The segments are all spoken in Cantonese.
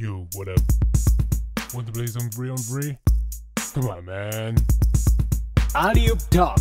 Yo, what up? Want to play some free on free? Come on, man. Alley-oop Talk。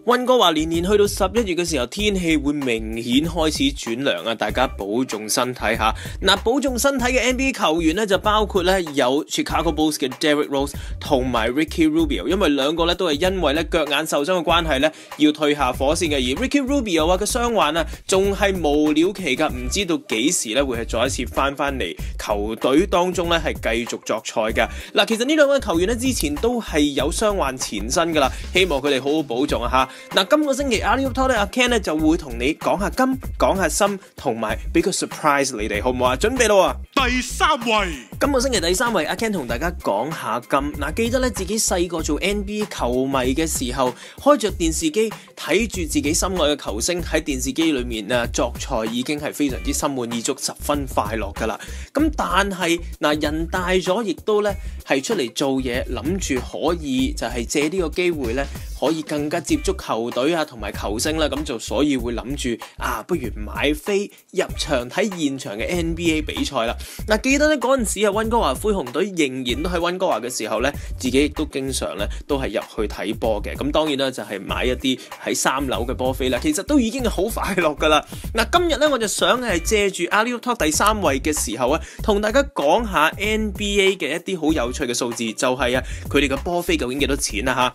溫哥華年年去到11月嘅時候，天氣會明顯開始轉涼啊！大家保重身體嚇。嗱，保重身體嘅 NBA 球員咧就包括咧有 Chicago Bulls 嘅 Derrick Rose 同埋 Ricky Rubio， 因為兩個咧都係因為咧腳眼受傷嘅關係咧要退下火線嘅。而 Ricky Rubio 話個傷患啊仲係無了期㗎，唔知道幾時咧會係再一次翻嚟球隊當中咧係繼續作賽㗎。嗱，其實呢兩位球員咧之前都係有傷患纏身㗎啦，希望佢哋好好保重啊嚇。嗱，今個星期 Alley-oop Talk 咧，阿 Ken 咧就會同你講下金，講下心，同埋俾個 surprise 你哋，好唔好啊？準備咯喎！第三位，今個星期第三位，阿 Ken 同大家講下金。嗱，記得咧自己細個做 NBA 球迷嘅時候，開着電視機睇住自己心愛嘅球星喺電視機裏面啊作賽，已經係非常之心滿意足，十分快樂噶啦。咁但係嗱，人大咗，亦都咧係出嚟做嘢，諗住可以就係借呢個機會咧，可以更加接觸球隊啊同埋球星啦。咁就所以會諗住不如買飛入場睇現場嘅 NBA 比賽啦。嗱，記得咧嗰陣時啊，溫哥華灰熊隊仍然都喺溫哥華嘅時候咧，自己亦都經常咧都係入去睇波嘅。咁當然啦，就係買一啲喺3樓嘅波飛啦。其實都已經係好快樂噶啦。嗱，今日咧我就想係借住 Alley-oop Talk 第3位嘅時候啊，同大家講下 NBA 嘅一啲好有趣嘅數字，就係佢哋嘅波飛究竟幾多錢啊嚇。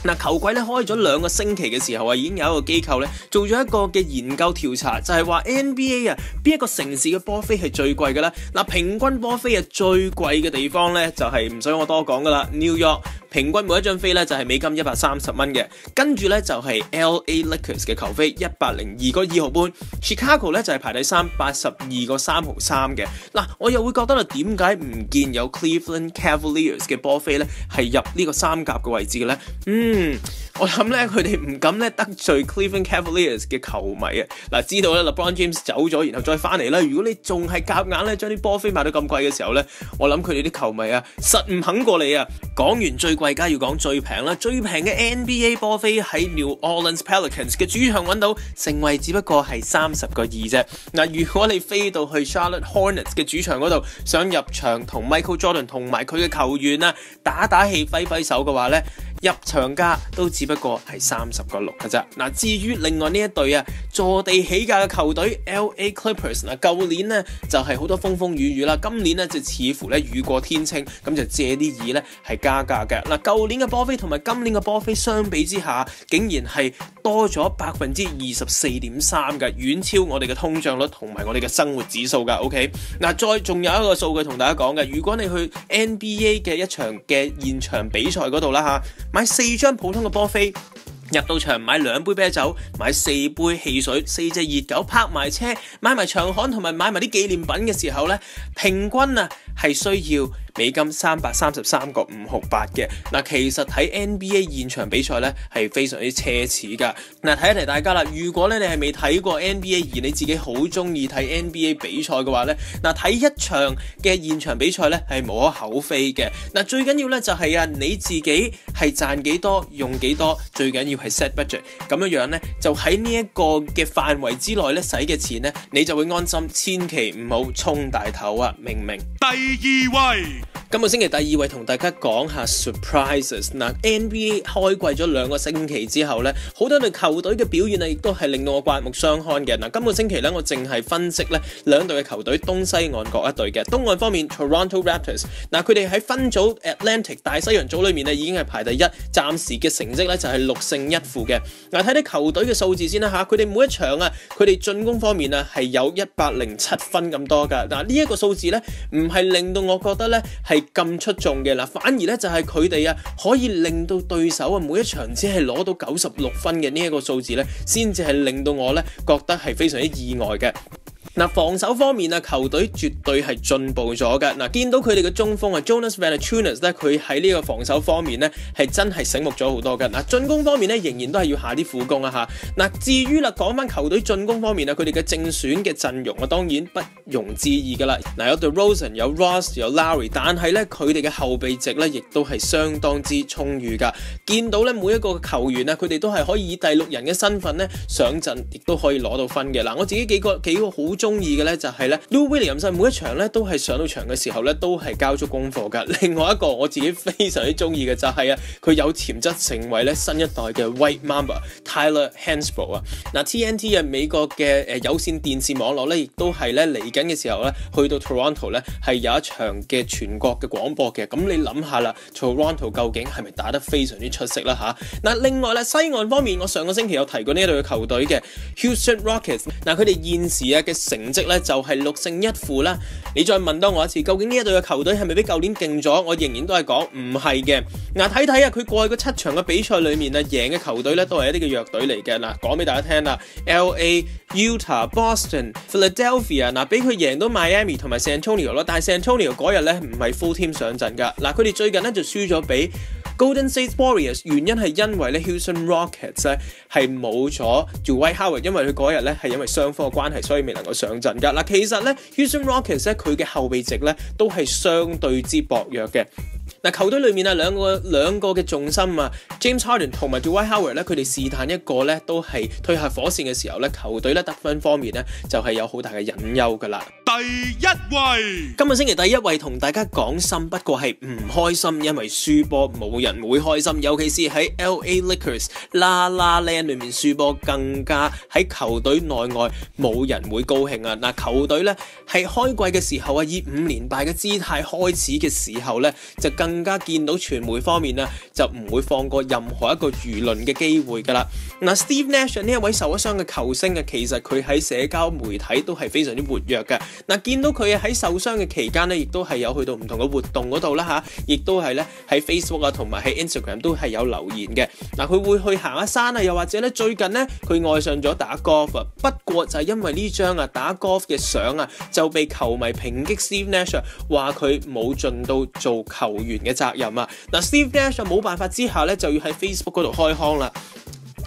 嗱，球季咧開咗2個星期嘅時候啊，已經有一個機構咧做咗一個嘅研究調查，就係話 NBA 邊一個城市嘅波飛係最貴嘅咧？嗱，平均波飛最貴嘅地方咧就係唔使我多講噶啦 ，New York 平均每一張飛咧就係美金130蚊嘅，跟住咧就係 LA Lakers 嘅球飛102個2毫半 ，Chicago 咧就係排第3 82個3毫3嘅。嗱，我又會覺得啦，點解唔見有 Cleveland Cavaliers 嘅波飛咧係入呢個3甲嘅位置嘅咧？我諗咧佢哋唔敢咧得罪 Cleveland Cavaliers 嘅球迷啊！嗱，知道咧 LeBron James 走咗，然後再翻嚟啦。如果你仲係夾硬咧將啲波飛賣到咁貴嘅時候咧，我諗佢哋啲球迷實唔肯過嚟啊！講完最貴，梗係要講最平啦。最平嘅 NBA 波飛喺 New Orleans Pelicans 嘅主場揾到，成為只不過係30個2啫。嗱，如果你飛到去 Charlotte Hornets 嘅主場嗰度，想入場同 Michael Jordan 同埋佢嘅球員打氣揮揮手嘅話咧，入場價都只不過係30個6嘅啫。嗱，至於另外呢一隊坐地起價嘅球隊 LA Clippers， 舊年呢就係好多風風雨雨啦，今年呢就似乎咧雨過天晴，咁就借啲意咧係加價嘅。嗱，舊年嘅波飛同埋今年嘅波飛相比之下，竟然係多咗24.3%嘅，遠超我哋嘅通脹率同埋我哋嘅生活指數噶。OK， 嗱，再仲有一個數據同大家講嘅，如果你去 NBA 嘅一場嘅現場比賽嗰度啦買4張普通嘅波飛，入到場買2杯啤酒，買4杯汽水，4隻熱狗，泊埋車，買埋長刊同埋買埋啲紀念品嘅時候咧，平均係需要美金333個5毫8嘅。嗱，其實睇 NBA 現場比賽咧係非常之奢侈噶。嗱，提一提大家啦，如果咧你係未睇過 NBA 而你自己好中意睇 NBA 比賽嘅話咧，嗱，睇一場嘅現場比賽咧係無可厚非嘅。嗱，最緊要咧就係你自己係賺幾多用幾多，最緊要係 set budget， 咁樣咧就喺呢一個嘅範圍之內咧使嘅錢咧，你就會安心，千祈唔好衝大頭啊！明唔明？第2位。今個星期第2位同大家講下 surprises。嗱， NBA 開季咗2個星期之後咧，好多隊球隊嘅表現亦都係令到我刮目相看嘅。嗱，今個星期咧我淨係分析咧2隊嘅球隊，東西岸各一隊嘅。東岸方面 Toronto Raptors， 嗱，佢哋喺分組 Atlantic 大西洋組裏面已經係排第1，暫時嘅成績咧就係6勝1負嘅。嗱，睇啲球隊嘅數字先啦嚇，佢哋每一場佢哋進攻方面係有107分咁多㗎。嗱，呢一個數字咧唔係令到我覺得咧係咁出眾嘅啦，反而咧就係佢哋可以令到對手每一場只係攞到96分嘅呢一個數字咧，先至係令到我咧覺得係非常之意外嘅。嗱，防守方面球隊絕對係進步咗嘅。嗱，見到佢哋嘅中鋒Jonas Valanciunas咧，佢喺呢個防守方面咧係真係醒目咗好多嘅。嗱，進攻方面咧仍然都係要下啲苦功嚇。嗱，至於講翻球隊進攻方面佢哋嘅正選嘅陣容當然不容置疑噶啦。嗱，有 DeRozan 有 Ross 有 Lowry， 但係咧佢哋嘅後備席咧亦都係相當之充裕噶。見到咧每一個球員佢哋都係可以以第6人嘅身份咧上陣，亦都可以攞到分嘅。嗱，我自己幾個好中意嘅咧就係咧 Lou Williams 每一場咧都係上到場嘅時候咧都係交足功課㗎。另外一個我自己非常之中意嘅就係佢有潛質成為咧新一代嘅 White Mamba Tyler Hansbrough 啊。嗱 TNT 美國嘅有線電視網絡咧亦都係咧嚟緊嘅時候咧去到 Toronto 咧係有一場嘅全國嘅廣播嘅。咁你諗下啦 ，Toronto 究竟係咪打得非常之出色啦吓？嗱，另外咧西岸方面，我上個星期有提過呢一隊嘅球隊嘅 Houston Rockets。嗱，佢哋現時嘅成績咧就係6勝1負啦。你再問多我一次，究竟呢一隊嘅球隊係咪比舊年勁咗？我仍然都係講唔係嘅。嗱，睇睇佢過去嗰7場嘅比賽裏面贏嘅球隊咧都係一啲嘅弱隊嚟嘅。嗱，講俾大家聽啦 ，LA、Utah、Boston、Philadelphia， 嗱，俾佢贏到 Miami 同埋 San Antonio 咯。但係 San Antonio 嗰日咧唔係 full team 上陣㗎。嗱，佢哋最近咧就輸咗俾Golden State Warriors， 原因係因為咧 Houston Rockets 咧係冇咗 Dwight Howard， 因為佢嗰日咧係因為傷科嘅關係，所以未能夠上陣㗎。嗱，其實咧 Houston Rockets 咧佢嘅後備席咧都係相對之薄弱嘅。嗱，球隊裏面兩個嘅重心James Harden 同埋 Dwight Howard 咧，佢哋是但一個咧都係退下火線嘅時候咧，球隊咧得分方面咧就係有好大嘅隱憂㗎啦。第一位，今個星期第一位同大家講心，不過係唔開心，因為輸波冇人會開心，尤其是喺 LA Lakers La La Land 裏面輸波，更加喺球隊內外冇人會高興啊！嗱，球隊咧係開季嘅時候以5連敗嘅姿態開始嘅時候咧，就更加見到傳媒方面就唔會放過任何一個輿論嘅機會㗎啦。嗱 ，Steve Nash 呢一位受咗傷嘅球星其實佢喺社交媒體都係非常之活躍嘅。嗱，見到佢喺受傷嘅期間亦都係有去到唔同嘅活動嗰度啦嚇，亦都係咧喺 Facebook 同埋喺 Instagram 都係有留言嘅。嗱，佢會去行下山又或者咧最近佢愛上咗打 golf 啊。不過就係因為呢張打 golf 嘅相就被球迷抨擊 Steve Nash 話佢冇盡到做球員嘅責任啊。嗱 ，Steve Nash 冇辦法之下就要喺 Facebook 嗰度開腔啦。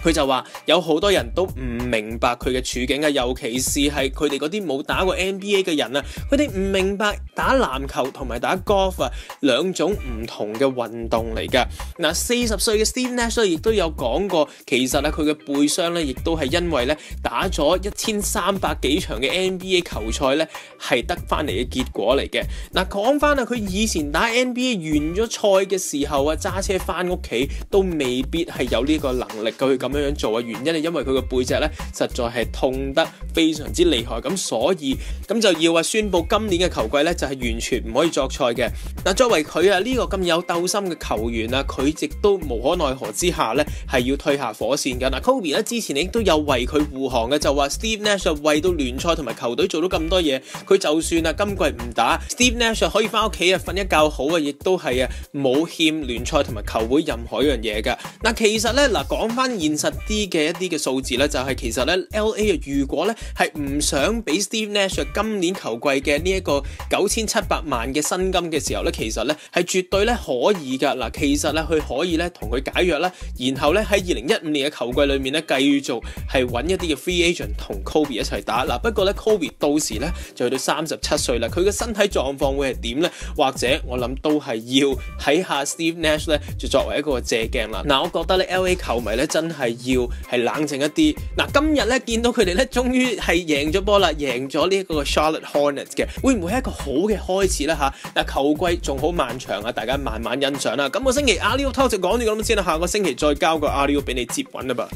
佢就話有好多人都唔明白佢嘅處境尤其是係佢哋嗰啲冇打過 NBA 嘅人佢哋唔明白打籃球同埋打 golf 兩種唔同嘅運動嚟㗎。嗱，40歲嘅 Steve Nash 亦都有講過，其實佢嘅背傷亦都係因為打咗1300幾場嘅 NBA 球賽係得翻嚟嘅結果嚟嘅。嗱，講翻佢以前打 NBA 完咗賽嘅時候揸車翻屋企都未必係有呢個能力去咁樣做原因係因為佢個背脊實在係痛得非常之厲害，咁所以咁就要宣布今年嘅球季就係完全唔可以作賽嘅。嗱，作為佢呢個咁有鬥心嘅球員佢亦都無可奈何之下係要退下火線㗎。嗱，Kobe 之前亦都有為佢護航嘅，就話 Steve Nash 為到聯賽同埋球隊做到咁多嘢，佢就算今季唔打 ，Steve Nash 可以翻屋企瞓一覺好亦都係冇欠聯賽同埋球會任何一樣嘢㗎。嗱，其實講翻現實啲嘅一啲嘅數字就係其實LA 如果係唔想俾 Steve Nash 今年球季嘅呢一個9700萬嘅薪金嘅時候其實係絕對可以㗎。嗱，其實佢可以同佢解約啦，然後喺2015年嘅球季裏面繼續係揾一啲嘅 free agent 同 Kobe 一齊打。嗱，不過Kobe 到時就去到37歲啦，佢嘅身體狀況會係點呢？或者我諗都係要睇下 Steve Nash 就作為一個借鏡啦。嗱，我覺得LA 球迷真係要係冷靜一啲。嗱，今日見到佢哋終於係贏咗波啦，贏咗呢一個 Charlotte Hornets 嘅，會唔會係一個好嘅開始呢？嗱，球季仲好漫長大家慢慢欣賞啦。今個星期阿 Leo Talk 就講住咁先啦，下個星期再交個阿 Leo 俾你接穩啦噃。